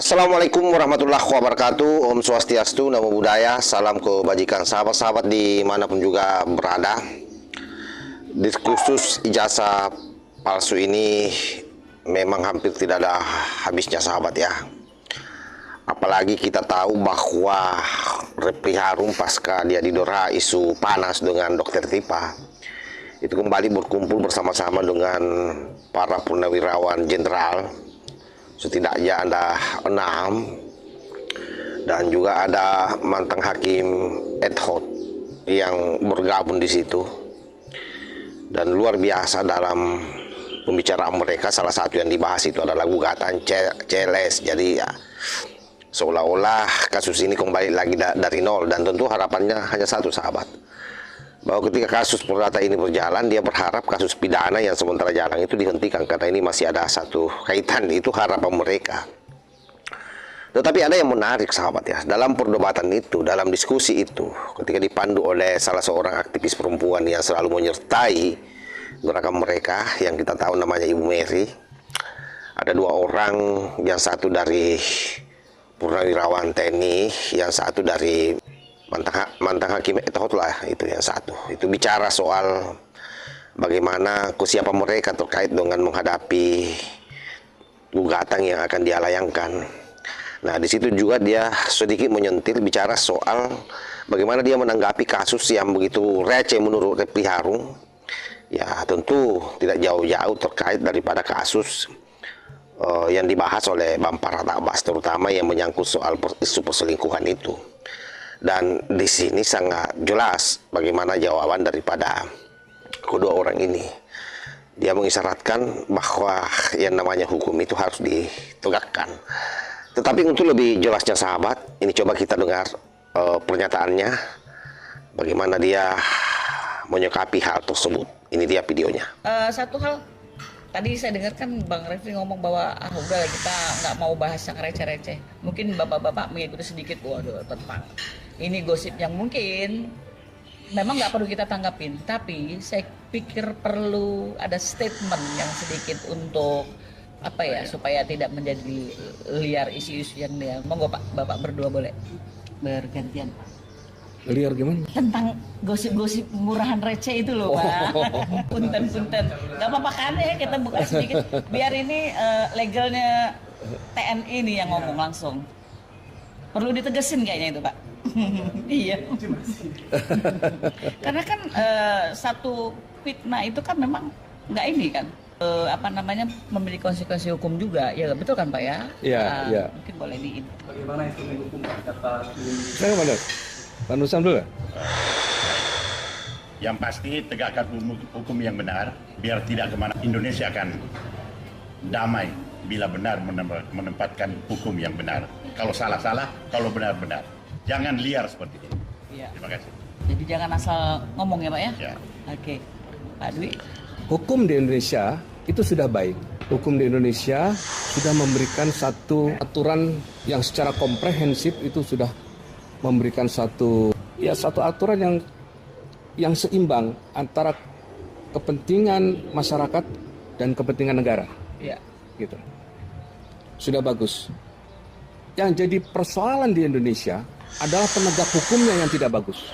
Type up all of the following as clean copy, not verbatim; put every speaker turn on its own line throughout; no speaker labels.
Assalamualaikum warahmatullahi wabarakatuh. Om Swastiastu, Namo Buddhaya. Salam kebajikan sahabat-sahabat dimanapun juga berada. Diskursus ijazah palsu ini memang hampir tidak ada habisnya, sahabat ya. Apalagi kita tahu bahwa Refli Harun pasca dia didera isu panas dengan Dr. Tipa, itu kembali berkumpul bersama-sama dengan para purnawirawan jenderal. Setidaknya ada 6, dan juga ada mantan hakim ad hoc yang bergabung di situ. Dan luar biasa dalam pembicaraan mereka, salah satu yang dibahas itu adalah gugatan CLS. Jadi ya, seolah-olah kasus ini kembali lagi dari nol, dan tentu harapannya hanya satu, sahabat, bahwa ketika kasus perdata ini berjalan, dia berharap kasus pidana yang sementara jalan itu dihentikan, karena ini masih ada satu kaitan. Itu harapan mereka. Tetapi ada yang menarik, sahabat ya, dalam perdebatan itu, dalam diskusi itu, ketika dipandu oleh salah seorang aktivis perempuan yang selalu menyertai gerakan mereka, yang kita tahu namanya Ibu Mary. Ada 2 orang, yang satu dari purnawirawan TNI, yang satu dari mantan hakim ad hoc lah, itu yang satu. Itu bicara soal bagaimana kesiapan mereka terkait dengan menghadapi gugatan yang akan dia layangkan. Nah, di situ juga dia sedikit menyentil bicara soal bagaimana dia menanggapi kasus yang begitu receh menurut Refli Harun. Ya, tentu tidak jauh-jauh terkait daripada kasus yang dibahas oleh Bang Farhad Abbas, terutama yang menyangkut soal isu perselingkuhan itu. Dan di sini sangat jelas bagaimana jawaban daripada kedua orang ini. Dia mengisyaratkan bahwa yang namanya hukum itu harus ditegakkan. Tetapi untuk lebih jelasnya, sahabat, ini coba kita dengar pernyataannya, bagaimana dia menyikapi hal tersebut. Ini dia videonya.
Satu hal, tadi saya dengarkan Bang Refli ngomong bahwa udah kita nggak mau bahas yang receh-receh. Mungkin bapak-bapak mengikuti sedikit, waduh, tentang ini gosip yang mungkin memang nggak perlu kita tanggapin. Tapi saya pikir perlu ada statement yang sedikit untuk apa ya, supaya tidak menjadi liar isu-isu yang liar. Monggo Pak, bapak berdua boleh bergantian.
Liar gimana?
Tentang gosip-gosip murahan receh itu loh, Pak. Punten-punten. Gak apa-apa kan ya, kita buka sedikit. Biar ini legalnya TNI ini yang ngomong langsung. Perlu ditegesin kayaknya itu, Pak. Iya. Karena kan satu fitnah itu kan memang nggak ini kan. Memiliki konsekuensi hukum juga. Ya betul kan, Pak ya?
Iya, iya.
Mungkin boleh diin.
Bagaimana instrumen hukum kata
Saya mana? Pak Nusam dulu.
Yang pasti tegakkan hukum yang benar, biar tidak kemana. Indonesia akan damai bila benar menempatkan hukum yang benar. Kalau salah-salah, kalau benar-benar. Jangan liar seperti ini.
Iya.
Terima kasih.
Jadi jangan asal ngomong ya, Pak ya?
Ya.
Oke. Pak Dwi?
Hukum di Indonesia itu sudah baik. Hukum di Indonesia sudah memberikan satu aturan yang secara komprehensif, itu sudah memberikan satu aturan yang seimbang antara kepentingan masyarakat dan kepentingan negara.
Iya.
Gitu. Sudah bagus. Yang jadi persoalan di Indonesia adalah penegak hukumnya yang tidak bagus.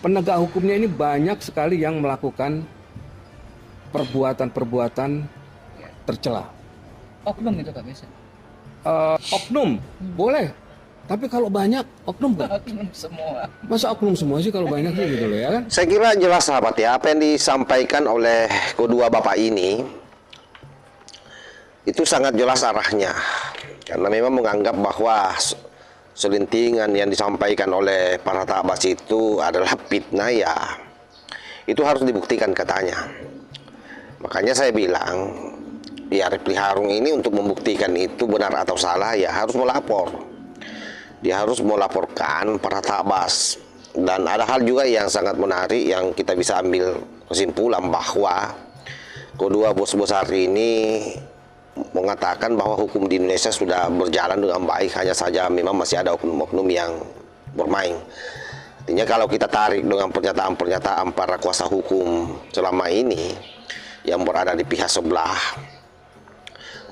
Penegak hukumnya ini banyak sekali yang melakukan perbuatan-perbuatan tercela.
Oknum itu Pak biasa.
Oknum boleh, tapi kalau banyak oknum kan?
Oknum semua.
Masa oknum semua sih kalau banyak sih gitu loh ya kan?
Saya kira jelas, sahabat ya, apa yang disampaikan oleh kedua bapak ini itu sangat jelas arahnya. Karena memang menganggap bahwa selintingan yang disampaikan oleh Farhad Abbas itu adalah fitnah, ya itu harus dibuktikan katanya. Makanya saya bilang, ya Refli Harun ini untuk membuktikan itu benar atau salah, ya harus melapor. Dia harus melaporkan Farhad Abbas. Dan ada hal juga yang sangat menarik yang kita bisa ambil kesimpulan, bahwa kedua bos besar ini mengatakan bahwa hukum di Indonesia sudah berjalan dengan baik, hanya saja memang masih ada oknum-oknum yang bermain. Artinya kalau kita tarik dengan pernyataan-pernyataan para kuasa hukum selama ini yang berada di pihak sebelah,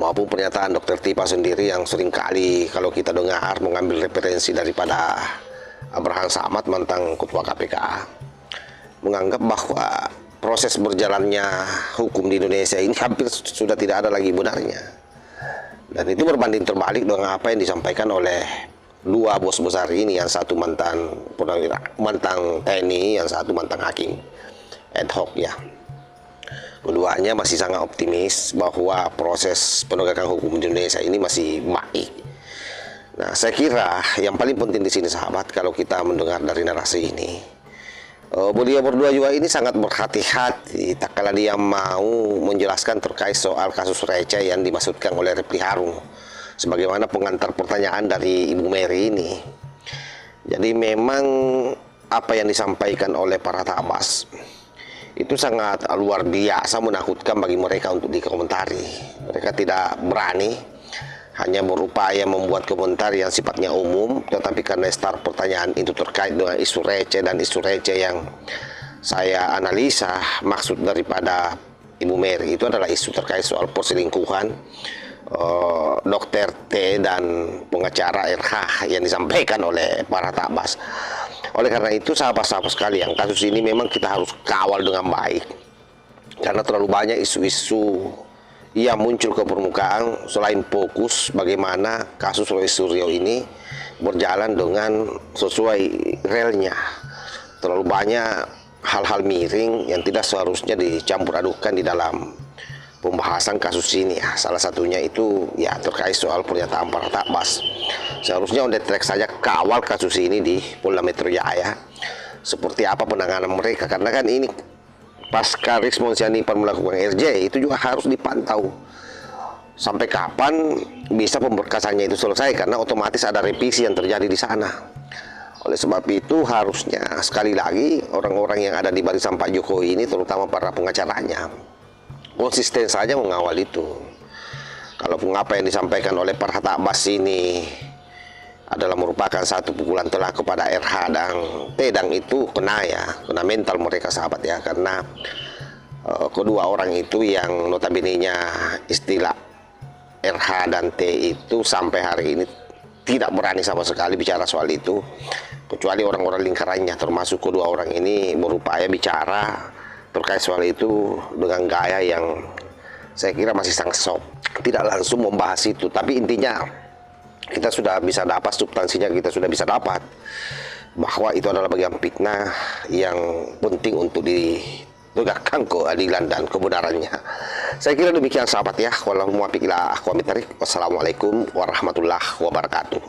maupun pernyataan Dr. Tipa sendiri yang seringkali kalau kita dengar mengambil referensi daripada Abraham Samad, mantan Ketua KPK, menganggap bahwa proses berjalannya hukum di Indonesia ini hampir sudah tidak ada lagi benarnya. Dan itu berbanding terbalik dengan apa yang disampaikan oleh dua bos besar ini, yang satu mantan TNI, yang satu mantan hakim ad hoc ya. Keduanya masih sangat optimis bahwa proses penegakan hukum di Indonesia ini masih baik. Nah, saya kira yang paling penting di sini sahabat, kalau kita mendengar dari narasi ini, beliau berdua juga ini sangat berhati-hati tak kala dia mau menjelaskan terkait soal kasus receh yang dimaksudkan oleh Refli Harun, sebagaimana pengantar pertanyaan dari Ibu Mary ini. Jadi memang apa yang disampaikan oleh para tabas itu sangat luar biasa menakutkan bagi mereka untuk dikomentari. Mereka tidak berani, hanya berupaya membuat komentar yang sifatnya umum, tetapi karena start pertanyaan itu terkait dengan isu receh, dan isu receh yang saya analisa maksud daripada Ibu Mary itu adalah isu terkait soal perselingkuhan Dr. T dan pengacara RH yang disampaikan oleh para tabas. Oleh karena itu sahabat-sahabat sekalian, kasus ini memang kita harus kawal dengan baik, karena terlalu banyak isu-isu yang muncul ke permukaan selain fokus bagaimana kasus Roy Suryo ini berjalan dengan sesuai relnya. Terlalu banyak hal-hal miring yang tidak seharusnya dicampur adukan di dalam pembahasan kasus ini ya. Salah satunya itu ya terkait soal pernyataan para tabas. Seharusnya on the track saja kawal kasus ini di Polda Metro Jaya, seperti apa penanganan mereka, karena kan ini pasca Rismond Sianipar melakukan RJ itu juga harus dipantau sampai kapan bisa pemberkasannya itu selesai, karena otomatis ada revisi yang terjadi di sana. Oleh sebab itu harusnya sekali lagi orang-orang yang ada di barisan Pak Jokowi ini, terutama para pengacaranya, konsisten saja mengawal itu. Kalaupun apa yang disampaikan oleh para tabas ini adalah merupakan satu pukulan telak kepada RH dan T, dan itu kena ya, kena mental mereka sahabat ya, karena kedua orang itu yang notabene-nya istilah RH dan T itu sampai hari ini tidak berani sama sekali bicara soal itu, kecuali orang-orang lingkarannya, termasuk kedua orang ini berupaya bicara terkait soal itu dengan gaya yang saya kira masih sangat soft, tidak langsung membahas itu. Tapi intinya kita sudah bisa dapat substansinya, kita sudah bisa dapat bahwa itu adalah bagian fitnah yang penting untuk ditegakkan keadilan dan kebenarannya. Saya kira demikian sahabat ya. Wassalamualaikum warahmatullahi wabarakatuh.